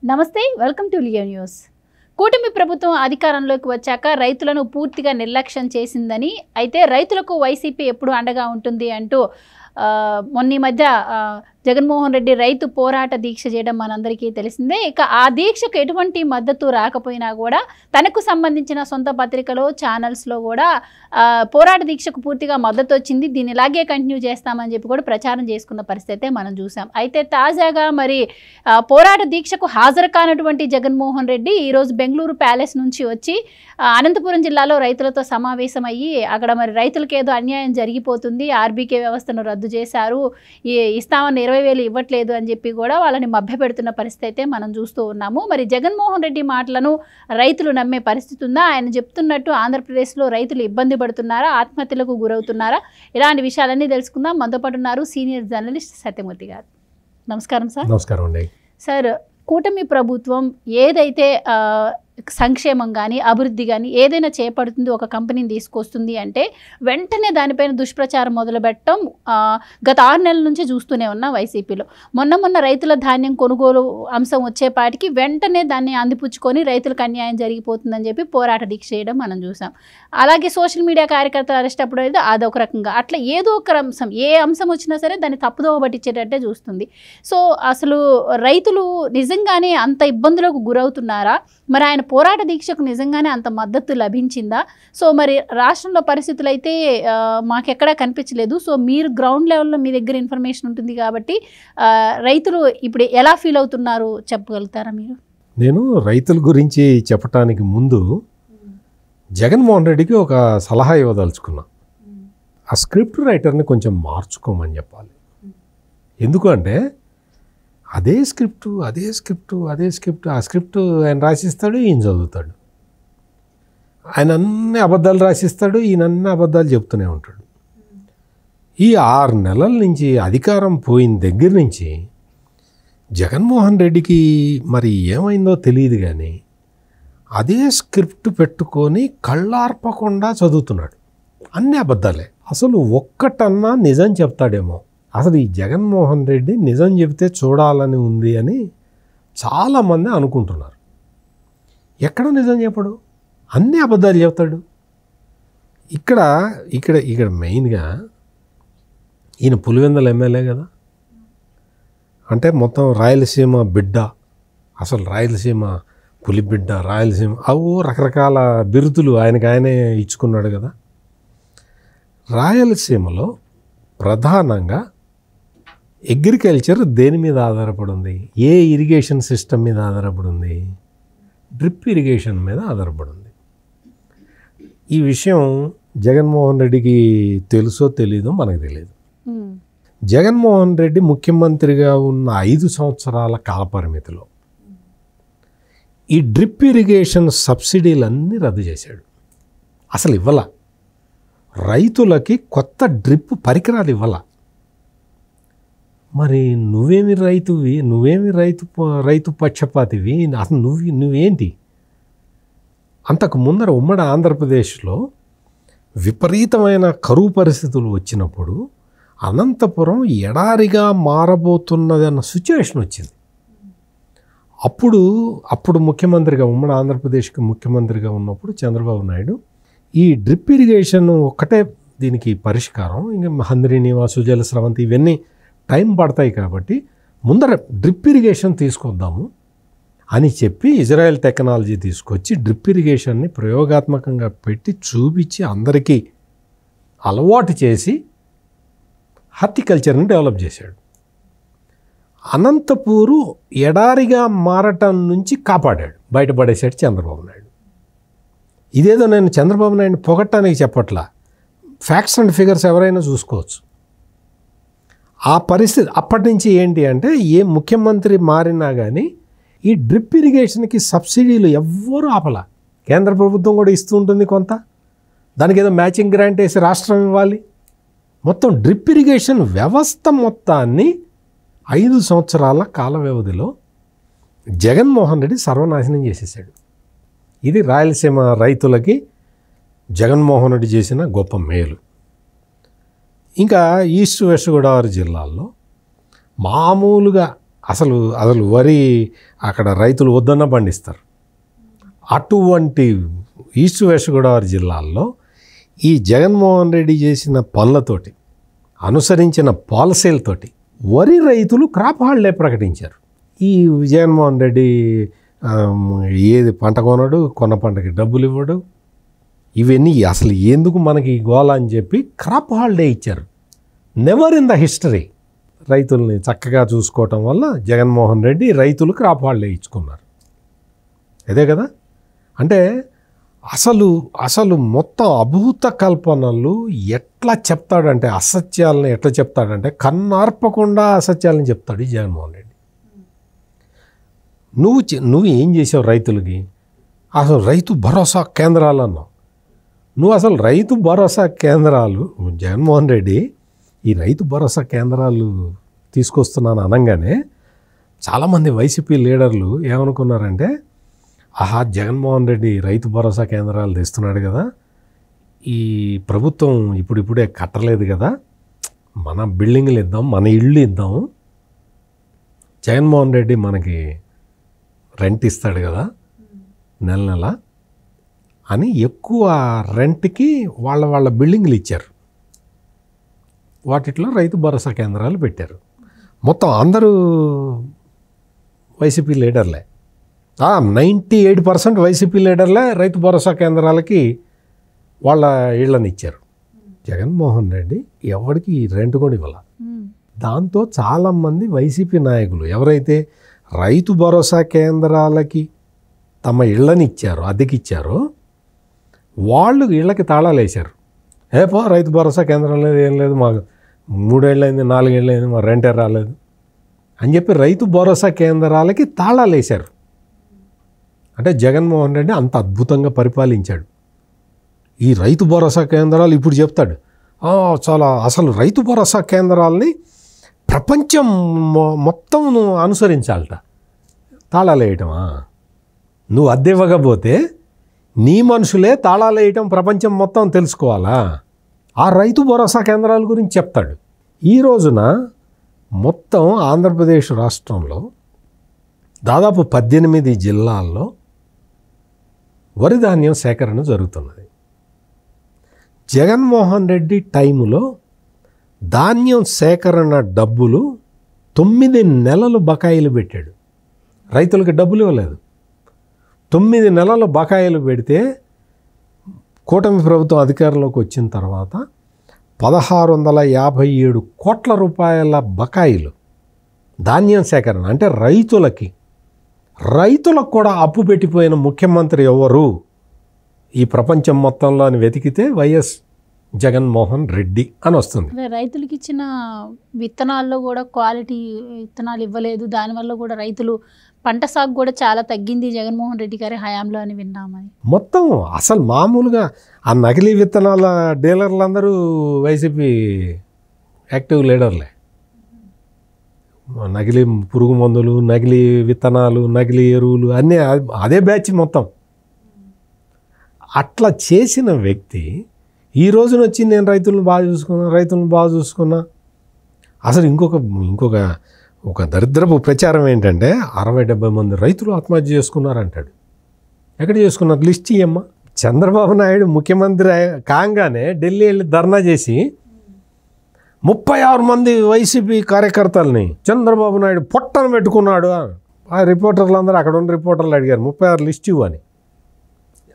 నమస్తే, welcome to Leo news. కూటమి ప్రభుత్వం అధికారంలోకి వచ్చాక రైతులను పూర్తిగా నిర్లక్ష్యం చేసిందని, అయితే రైతులకు వైసీపీ ఎప్పుడు అండగా ఉంటుంది అంటూ మొన్న ఈ మధ్య జగన్మోహన్ రెడ్డి రైతు పోరాట దీక్ష చేయడం మనందరికీ తెలిసిందే. ఇక ఆ దీక్షకు ఎటువంటి మద్దతు రాకపోయినా కూడా తనకు సంబంధించిన సొంత పత్రికలో ఛానల్స్లో కూడా పోరాట దీక్షకు పూర్తిగా మద్దతు వచ్చింది, దీన్ని ఇలాగే కంటిన్యూ చేస్తామని చెప్పి కూడా ప్రచారం చేసుకున్న పరిస్థితే మనం చూసాం. అయితే తాజాగా మరి పోరాట దీక్షకు హాజరు కానటువంటి జగన్మోహన్ రెడ్డి ఈరోజు బెంగళూరు ప్యాలెస్ నుంచి వచ్చి అనంతపురం జిల్లాలో రైతులతో సమావేశమయ్యి అక్కడ మరి రైతులకు ఏదో అన్యాయం జరిగిపోతుంది, ఆర్బీకే వ్యవస్థను రద్దు చేశారు, ఇస్తామని 20,000 ఇవ్వట్లేదు అని చెప్పి కూడా వాళ్ళని మభ్యపెడుతున్న పరిస్థితి అయితే మనం చూస్తూ ఉన్నాము. మరి జగన్మోహన్ రెడ్డి మాటలను రైతులు నమ్మే పరిస్థితి ఉందా? ఆయన చెప్తున్నట్టు ఆంధ్రప్రదేశ్లో రైతులు ఇబ్బంది పడుతున్నారా, ఆత్మహత్యలకు గురవుతున్నారా? ఇలాంటి విషయాలన్నీ తెలుసుకుందాం. మనతో పాటు ఉన్నారు సీనియర్ జర్నలిస్ట్ సత్యమూర్తి గారు. నమస్కారం సార్. నమస్కారం అండి. సార్, కూటమి ప్రభుత్వం ఏదైతే సంక్షేమం కానీ అభివృద్ధి కానీ ఏదైనా చేపడుతుంది, ఒక కంపెనీని తీసుకొస్తుంది అంటే వెంటనే దానిపైన దుష్ప్రచారం మొదలుపెట్టడం గత 6 నెలల నుంచి చూస్తూనే ఉన్నాం వైసీపీలో. మొన్న రైతుల ధాన్యం కొనుగోలు అంశం వచ్చేపాటికి వెంటనే దాన్ని అందిపుచ్చుకొని రైతులకు అన్యాయం జరిగిపోతుందని చెప్పి పోరాట దీక్ష చేయడం మనం చూసాం. అలాగే సోషల్ మీడియా కార్యకర్తలు అరెస్ట్ అప్పుడు అయితే అదొక రకంగా, అట్లా ఏదో ఒక అంశం, ఏ అంశం వచ్చినా సరే దాన్ని తప్పుదోవ పట్టించేటట్టే చూస్తుంది. సో అసలు రైతులు నిజంగానే అంత ఇబ్బందులకు గురవుతున్నారా? మరి ఆయన పోరాట దీక్షకు నిజంగానే అంత మద్దతు లభించిందా? సో మరి రాష్ట్రంలో పరిస్థితులు అయితే మాకెక్కడా కనిపించలేదు. సో మీరు గ్రౌండ్ లెవెల్లో మీ దగ్గర ఇన్ఫర్మేషన్ ఉంటుంది కాబట్టి రైతులు ఇప్పుడు ఎలా ఫీల్ అవుతున్నారు చెప్పగలుగుతారా మీరు? నేను రైతుల గురించి చెప్పటానికి ముందు జగన్మోహన్ రెడ్డికి ఒక సలహా ఇవ్వదలుచుకున్నా. ఆ స్క్రిప్ట్ రైటర్ని కొంచెం మార్చుకోమని చెప్పాలి. ఎందుకంటే అదే స్క్రిప్టు ఆ స్క్రిప్ట్ ఆయన రాసిస్తాడు, ఈయన చదువుతాడు. ఆయన అన్ని అబద్ధాలు రాసిస్తాడు, ఈయన అన్ని అబద్ధాలు చెప్తూనే ఉంటాడు. ఈ 6 నెలల నుంచి అధికారం పోయిన దగ్గర నుంచి జగన్మోహన్ రెడ్డికి మరి ఏమైందో తెలియదు కానీ అదే స్క్రిప్ట్ పెట్టుకొని కళ్ళార్పకుండా చదువుతున్నాడు. అన్ని అబద్ధాలే. అసలు ఒక్కటన్నా నిజం చెప్తాడేమో. అసలు ఈ జగన్మోహన్ రెడ్డి నిజం చెబితే చూడాలని ఉంది అని చాలామంది అనుకుంటున్నారు. ఎక్కడ నిజం చెప్పడు, అన్ని అబద్ధాలు చెప్తాడు. ఇక్కడ మెయిన్గా ఈయన పులివెందుల ఎమ్మెల్యే కదా, అంటే మొత్తం రాయలసీమ బిడ్డ, అసలు రాయలసీమ పులిబిడ్డ, రాయలసీమ రకరకాల బిరుదులు ఆయనే ఇచ్చుకున్నాడు కదా. రాయలసీమలో ప్రధానంగా అగ్రికల్చర్ దేని మీద ఆధారపడి ఉంది? ఏ ఇరిగేషన్ సిస్టమ్ మీద ఆధారపడి ఉంది? డ్రిప్ ఇరిగేషన్ మీద ఆధారపడి ఉంది. ఈ విషయం జగన్మోహన్ రెడ్డికి తెలుసో తెలీదో మనకు తెలియదు. జగన్మోహన్ రెడ్డి ముఖ్యమంత్రిగా ఉన్న 5 సంవత్సరాల కాలపరిమితిలో ఈ డ్రిప్ ఇరిగేషన్ సబ్సిడీలన్నీ రద్దు చేశాడు. అసలు ఇవ్వాల, రైతులకి కొత్త డ్రిప్ పరికరాలు ఇవ్వాల. మరి నువ్వేమి రైతువి, రైతు పక్షపాతివి, అసలు నువ్వేంటి? అంతకు ముందర ఉమ్మడి ఆంధ్రప్రదేశ్లో విపరీతమైన కరువు పరిస్థితులు వచ్చినప్పుడు అనంతపురం ఎడారిగా మారబోతున్నదన్న సిచ్యువేషన్ వచ్చింది. అప్పుడు ముఖ్యమంత్రిగా, ఉమ్మడి ఆంధ్రప్రదేశ్కి ముఖ్యమంత్రిగా ఉన్నప్పుడు చంద్రబాబు నాయుడు ఈ డ్రిప్ ఇరిగేషన్ ఒక్కటే దీనికి పరిష్కారం, ఇంకా హంద్రీనీవా, సుజల స్రవంతి ఇవన్నీ టైం పడతాయి కాబట్టి ముందర డ్రిప్ ఇరిగేషన్ తీసుకొద్దాము అని చెప్పి ఇజ్రాయెల్ టెక్నాలజీ తీసుకొచ్చి డ్రిప్ ఇరిగేషన్ని ప్రయోగాత్మకంగా పెట్టి చూపించి అందరికీ అలవాటు చేసి హార్టికల్చర్ని డెవలప్ చేశాడు. అనంతపూరు ఎడారిగా మారటం నుంచి కాపాడాడు, బయటపడేశాడు చంద్రబాబు నాయుడు. ఇదేదో నేను చంద్రబాబు నాయుడిని పొగట్టడానికి చెప్పట్లా, ఫ్యాక్ట్స్ అండ్ ఫిగర్స్ ఎవరైనా చూసుకోవచ్చు. ఆ పరిస్థితి అప్పటి నుంచి ఏంటి అంటే, ఏ ముఖ్యమంత్రి మారినా కానీ ఈ డ్రిప్ ఇరిగేషన్కి సబ్సిడీలు ఎవ్వరూ ఆపలా. కేంద్ర ప్రభుత్వం కూడా ఇస్తూ ఉంటుంది కొంత, దానికి ఏదో మ్యాచింగ్ గ్రాంట్ వేసి రాష్ట్రం ఇవ్వాలి. మొత్తం డ్రిప్ ఇరిగేషన్ వ్యవస్థ మొత్తాన్ని 5 సంవత్సరాల కాల వ్యవధిలో జగన్మోహన్ రెడ్డి సర్వనాశనం చేసేసాడు. ఇది రాయలసీమ రైతులకి జగన్మోహన్ రెడ్డి చేసిన గొప్ప మేలు. ఇంకా ఈస్ట్ వెస్ట్ గోదావరి జిల్లాల్లో మామూలుగా అసలు అసలు వరి అక్కడ రైతులు వద్దన్నా పండిస్తారు. అటువంటి ఈస్ట్ వెస్ట్ గోదావరి జిల్లాల్లో ఈ జగన్మోహన్ రెడ్డి చేసిన పనులతోటి, అనుసరించిన పాలసీలతోటి వరి రైతులు క్రాప్ హాలిడే ప్రకటించారు. ఈ జగన్మోహన్ రెడ్డి ఏది పంట కొనడు, కొన్న పంటకి డబ్బులు ఇవ్వడు, ఇవన్నీ అసలు ఎందుకు మనకి గోల అని చెప్పి క్రాప్ హాలిడే ఇచ్చారు. Never in the history. రైతుల్ని చక్కగా చూసుకోవటం వల్ల జగన్మోహన్ రెడ్డి రైతులు క్రాప్ హాలిడే ఇచ్చుకున్నారు. అదే కదా. అంటే అసలు మొత్తం అభూత కల్పనలు ఎట్లా చెప్తాడంటే, అసత్యాలను ఎట్లా చెప్తాడంటే కన్నార్పకుండా అసత్యాలను చెప్తాడు ఈ జగన్మోహన్ రెడ్డి. నువ్వు ఏం చేసావు రైతులకి? అసలు రైతు భరోసా కేంద్రాలు అన్నావు. నువ్వు అసలు రైతు భరోసా కేంద్రాలు, జగన్మోహన్ రెడ్డి ఈ రైతు భరోసా కేంద్రాలు తీసుకొస్తున్నాను అనగానే చాలామంది వైసీపీ లీడర్లు ఏమనుకున్నారంటే, ఆహా జగన్మోహన్ రెడ్డి రైతు భరోసా కేంద్రాలు తెస్తున్నాడు కదా, ఈ ప్రభుత్వం ఇప్పుడిప్పుడే కట్టలేదు కదా, మన బిల్డింగ్లు ఇద్దాం, మన ఇళ్ళు ఇద్దాం, జగన్మోహన్ రెడ్డి మనకి రెంట్ ఇస్తాడు కదా నెల నెల అని ఎక్కువ రెంట్కి వాళ్ళ బిల్డింగ్లు ఇచ్చారు. వాటిలో రైతు భరోసా కేంద్రాలు పెట్టారు. మొత్తం అందరూ వైసీపీ లీడర్లే. 98% వైసీపీ లీడర్లే రైతు భరోసా కేంద్రాలకి వాళ్ళ ఇళ్ళని ఇచ్చారు. జగన్మోహన్ రెడ్డి ఎవరికి రెంట్ కూడా ఇవ్వాల. దాంతో చాలామంది వైసీపీ నాయకులు ఎవరైతే రైతు భరోసా కేంద్రాలకి తమ ఇళ్ళని ఇచ్చారో, అద్దెకిచ్చారో, వాళ్ళు ఇళ్ళకి తాళాలు వేశారు. రైతు భరోసా కేంద్రం లేదు, ఏం లేదు, మాకు 3 ఏళ్ళైంది 4 ఏళ్ళైంది, మా రెంటే రాలేదు అని చెప్పి రైతు భరోసా కేంద్రాలకి తాళాలు వేశారు. అంటే జగన్మోహన్ రెడ్డి అంత అద్భుతంగా పరిపాలించాడు. ఈ రైతు భరోసా కేంద్రాలు ఇప్పుడు చెప్తాడు చాలా, అసలు రైతు భరోసా కేంద్రాలని ప్రపంచం మొత్తం అనుసరించాలట. తాళాలు వేయటమా? నువ్వు అద్దె ఇవ్వకపోతే నీ మనుషులే తాళాలు వేయటం ప్రపంచం మొత్తం తెలుసుకోవాలా? ఆ రైతు భరోసా కేంద్రాల గురించి చెప్తాడు. ఈ రోజున మొత్తం ఆంధ్రప్రదేశ్ రాష్ట్రంలో దాదాపు 18 జిల్లాల్లో వరి ధాన్యం సేకరణ జరుగుతున్నది. జగన్మోహన్ రెడ్డి టైములో ధాన్యం సేకరణ డబ్బులు 9 నెలలు బకాయిలు పెట్టాడు. రైతులకు డబ్బులు ఇవ్వలేదు. 9 నెలలు బకాయిలు పెడితే కూటమి ప్రభుత్వం అధికారంలోకి వచ్చిన తర్వాత 1657 కోట్ల రూపాయల బకాయిలు ధాన్యం సేకరణ. అంటే రైతులకు కూడా అప్పు పెట్టిపోయిన ముఖ్యమంత్రి ఎవరు ఈ ప్రపంచం మొత్తంలో అని వెతికితే వైఎస్ జగన్మోహన్ రెడ్డి అని వస్తుంది. రైతులకి ఇచ్చిన విత్తనాల్లో కూడా క్వాలిటీ విత్తనాలు ఇవ్వలేదు. దానివల్ల కూడా రైతులు పంట సాగు కూడా చాలా తగ్గింది జగన్మోహన్ రెడ్డి గారి హయాంలో అని విన్నామని. మొత్తం అసలు మామూలుగా ఆ నకిలీ విత్తనాల డీలర్లందరూ వైసీపీ యాక్టివ్ లీడర్లే. నకిలీ పురుగు మందులు, నకిలీ విత్తనాలు, నకిలీ ఎరువులు అన్నీ అదే బ్యాచ్ మొత్తం. అట్లా చేసిన వ్యక్తి ఈ రోజున వచ్చి నేను రైతులను బాగా చూసుకున్నా. అసలు ఇంకొక దరిద్రపు ప్రచారం ఏంటంటే 60-70 మంది రైతులు ఆత్మహత్య చేసుకున్నారంటాడు. ఎక్కడ చేసుకున్నారు? లిస్ట్ ఇయ్యమ్మా. చంద్రబాబు నాయుడు ముఖ్యమంత్రి కాగానే ఢిల్లీ వెళ్ళి ధర్నా చేసి 36 మంది వైసీపీ కార్యకర్తల్ని చంద్రబాబు నాయుడు పొట్టను పెట్టుకున్నాడు. ఆ రిపోర్టర్లు అందరూ అక్కడ ఉన్న రిపోర్టర్లు అడిగారు 36 లిస్ట్ ఇవ్వని.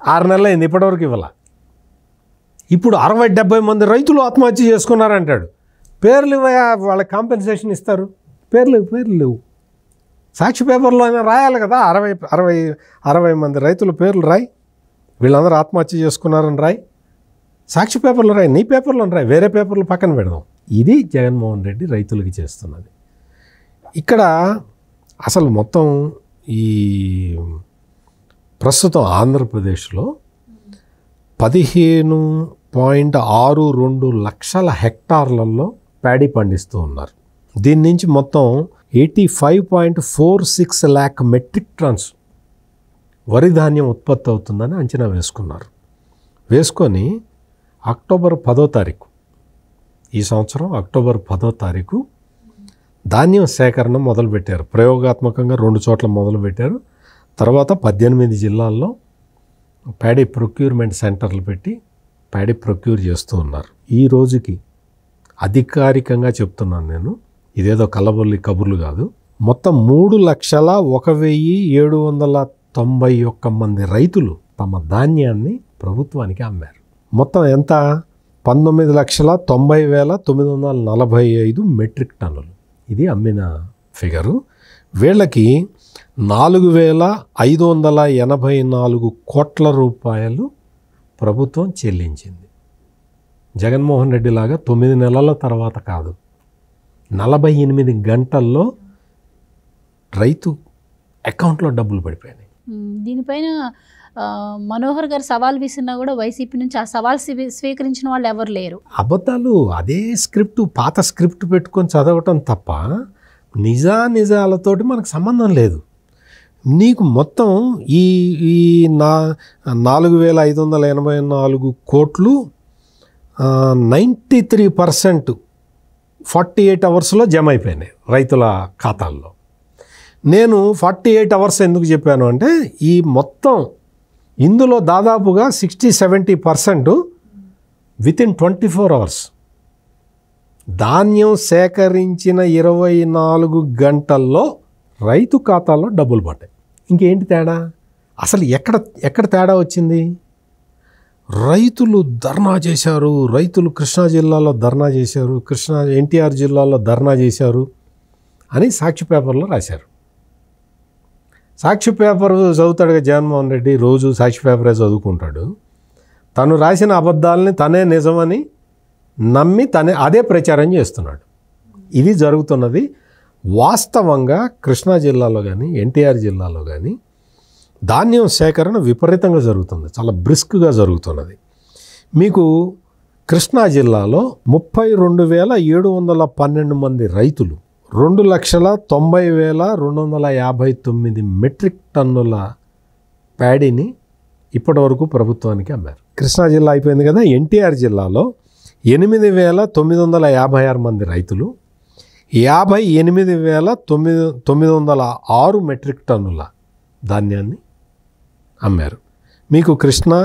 6 నెలలు అయింది, ఇప్పటివరకు ఇవ్వాల. ఇప్పుడు 60-70 మంది రైతులు ఆత్మహత్య చేసుకున్నారంటాడు. పేర్లు ఇవ్వయా, వాళ్ళకి కాంపెన్సేషన్ ఇస్తారు. పేర్లు లేవు. సాక్షి పేపర్లో అయినా రాయాలి కదా. 60 మంది రైతుల పేర్లు రాయి, వీళ్ళందరూ ఆత్మహత్య చేసుకున్నారని రాయి. సాక్షి పేపర్లో రాయి, నీ పేపర్లో రాయి, వేరే పేపర్లు పక్కన పెడదాం. ఇది జగన్మోహన్ రెడ్డి రైతులకి చేస్తున్నది. ఇక్కడ అసలు మొత్తం ఈ ప్రస్తుతం ఆంధ్రప్రదేశ్లో 15.62 లక్షల హెక్టార్లలో ప్యాడీ పండిస్తూ ఉన్నారు. దీని నుంచి మొత్తం 85.46 lakh మెట్రిక్ టన్స్ వరి ధాన్యం ఉత్పత్తి అవుతుందని అంచనా వేసుకున్నారు. వేసుకొని అక్టోబర్ 10వ తారీఖు, ఈ సంవత్సరం అక్టోబర్ 10వ తారీఖు ధాన్యం సేకరణ మొదలుపెట్టారు. ప్రయోగాత్మకంగా 2 చోట్ల మొదలుపెట్టారు. తర్వాత 18 జిల్లాల్లో ప్యాడీ ప్రొక్యూర్మెంట్ సెంటర్లు పెట్టి ప్యాడీ ప్రొక్యూర్ చేస్తూ ఉన్నారు. ఈ రోజుకి అధికారికంగా చెప్తున్నాను నేను, ఇదేదో కల్లబొల్లి కబుర్లు కాదు, మొత్తం 3,01,791 మంది రైతులు తమ ధాన్యాన్ని ప్రభుత్వానికి అమ్మారు. మొత్తం ఎంత? 19,90,945 మెట్రిక్ టన్నులు. ఇది అమ్మిన ఫిగరు. వీళ్ళకి 4,584 కోట్ల రూపాయలు ప్రభుత్వం చెల్లించింది. జగన్మోహన్ రెడ్డి లాగా 9 నెలల తర్వాత కాదు, 48 గంటల్లో రైతు అకౌంట్లో డబ్బులు పడిపోయినాయి. దీనిపైన మనోహర్ గారు సవాల్ విసిరినా కూడా వైసీపీ నుంచి ఆ సవాల్ స్వీకరించిన వాళ్ళు ఎవరు లేరు. అబద్ధాలు, అదే స్క్రిప్ట్, పాత స్క్రిప్ట్ పెట్టుకొని చదవటం తప్ప నిజాలతోటి మనకు సంబంధం లేదు. నీకు మొత్తం ఈ 4,584 కోట్లు 93% 48 అవర్స్లో జమ అయిపోయినాయి రైతుల ఖాతాల్లో. నేను 48 అవర్స్ ఎందుకు చెప్పాను అంటే, ఈ మొత్తం ఇందులో దాదాపుగా 60-70% వితిన్ 24 అవర్స్. ధాన్యం సేకరించిన 24 గంటల్లో రైతు ఖాతాల్లో డబ్బులు పడ్డాయి. ఇంకేంటి తేడా? అసలు ఎక్కడ తేడా వచ్చింది? రైతులు ధర్నా చేశారు, రైతులు కృష్ణా జిల్లాలో ధర్నా చేశారు, ఎన్టీఆర్ జిల్లాలో ధర్నా చేశారు అని సాక్షి పేపర్లో రాశారు. సాక్షి పేపర్ చదువుతాడుగా జగన్మోహన్ రెడ్డి, రోజు సాక్షి పేపరే చదువుకుంటాడు. తను రాసిన అబద్ధాలని తనే నిజమని నమ్మి అదే ప్రచారం చేస్తున్నాడు. ఇది జరుగుతున్నది. వాస్తవంగా కృష్ణా జిల్లాలో కానీ ఎన్టీఆర్ జిల్లాలో కానీ ధాన్యం సేకరణ విపరీతంగా జరుగుతుంది, చాలా బ్రిస్క్గా జరుగుతున్నది. మీకు కృష్ణా జిల్లాలో 32,712 మంది రైతులు 2,90,259 మెట్రిక్ టన్నుల ప్యాడీని ఇప్పటివరకు ప్రభుత్వానికి అమ్మారు. కృష్ణా జిల్లా అయిపోయింది కదా. ఎన్టీఆర్ జిల్లాలో 8,956 మంది రైతులు 58,906 మెట్రిక్ టన్నుల ధాన్యాన్ని అమ్మారు. మీకు కృష్ణా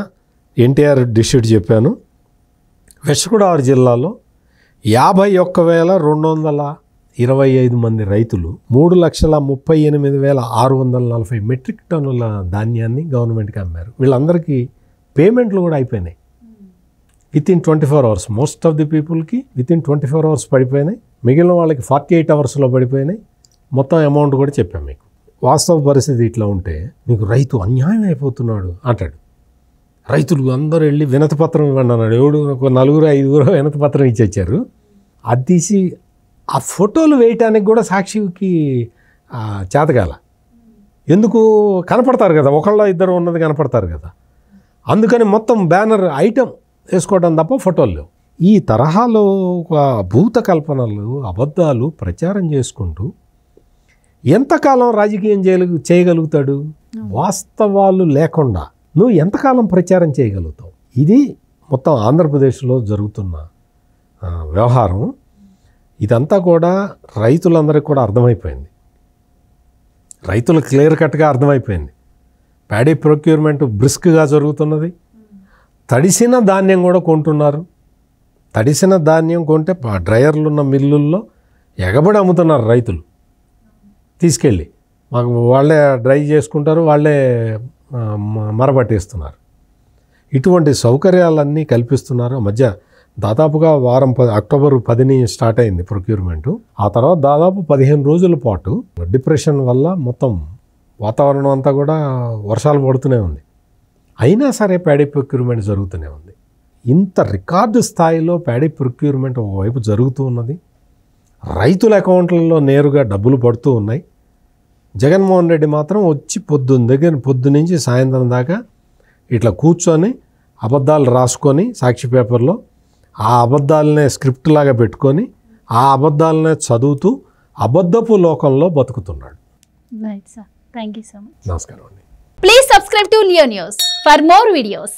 ఎన్టీఆర్ డిస్ట్రిక్ట్ చెప్పాను. వెస్ట్ గోదావరి జిల్లాలో 51,225 మంది రైతులు 3,38,640 మెట్రిక్ టన్నుల ధాన్యాన్ని గవర్నమెంట్కి అమ్మారు. వీళ్ళందరికీ పేమెంట్లు కూడా అయిపోయినాయి within 24 hours. Most of the పీపుల్కి వితిన్ 24 అవర్స్ పడిపోయినాయి. మిగిలిన వాళ్ళకి 48 అవర్స్లో పడిపోయినాయి. మొత్తం అమౌంట్ కూడా చెప్పాం మీకు. వాస్తవ పరిస్థితి ఇట్లా ఉంటే నీకు రైతు అన్యాయం అయిపోతున్నాడు అంటాడు. రైతులు అందరూ వెళ్ళి వినతిపత్రం ఇవ్వండి అన్నాడు. ఎవడు ఒక 4-5 వినతిపత్రం ఇచ్చారు. అది తీసి ఆ ఫోటోలు వేయటానికి కూడా సాక్షికి చేతగాల. ఎందుకు? కనపడతారు కదా, ఒకళ్ళ ఇద్దరు ఉన్నది కనపడతారు కదా, అందుకని మొత్తం బ్యానర్ ఐటమ్ వేసుకోవడం తప్ప ఫోటోలు లేవు. ఈ తరహాలో ఒక భూత కల్పనలు, అబద్ధాలు ప్రచారం చేసుకుంటూ ఎంతకాలం రాజకీయం చేయగలుగుతాడు? వాస్తవాలు లేకుండా నువ్వు ఎంతకాలం ప్రచారం చేయగలుగుతావు? ఇది మొత్తం ఆంధ్రప్రదేశ్లో జరుగుతున్న వ్యవహారం. ఇదంతా కూడా రైతులందరికీ కూడా అర్థమైపోయింది. రైతులు క్లియర్ కట్గా అర్థమైపోయింది. ప్యాడీ ప్రొక్యూర్మెంట్ బ్రిస్క్గా జరుగుతున్నది. తడిసిన ధాన్యం కూడా కొంటున్నారు. తడిసిన ధాన్యం కొంటే డ్రయర్లు ఉన్న మిల్లుల్లో ఎగబడి అమ్ముతున్నారు రైతులు. తీసుకెళ్ళి మాకు వాళ్ళే డ్రై చేసుకుంటారు, వాళ్ళే మరబట్టేస్తున్నారు. ఇటువంటి సౌకర్యాలన్నీ కల్పిస్తున్నారు. మధ్య దాదాపుగా అక్టోబర్ 10 స్టార్ట్ అయింది ప్రొక్యూర్మెంటు. ఆ తర్వాత దాదాపు 15 రోజుల పాటు డిప్రెషన్ వల్ల మొత్తం వాతావరణం అంతా కూడా వర్షాలు పడుతూనే ఉంది. అయినా సరే ప్యాడీ ప్రొక్యూర్మెంట్ జరుగుతూనే ఉంది. ఇంత రికార్డు స్థాయిలో ప్యాడీ ప్రొక్యూర్మెంట్ ఒకవైపు జరుగుతూ ఉన్నది. రైతుల అకౌంట్లలో నేరుగా డబ్బులు పడుతూ ఉన్నాయి. జగన్మోహన్ రెడ్డి మాత్రం వచ్చి పొద్దు నుంచి సాయంత్రం దాకా ఇట్లా కూర్చొని అబద్ధాలు రాసుకొని సాక్షి పేపర్లో ఆ అబద్ధాలనే స్క్రిప్ట్ లాగా పెట్టుకొని ఆ అబద్ధాలనే చదువుతూ అబద్ధపు లోకంలో బతుకుతున్నాడు. Right sir, thank you so much. నమస్కారం అండి. Please subscribe to Leo news for more videos.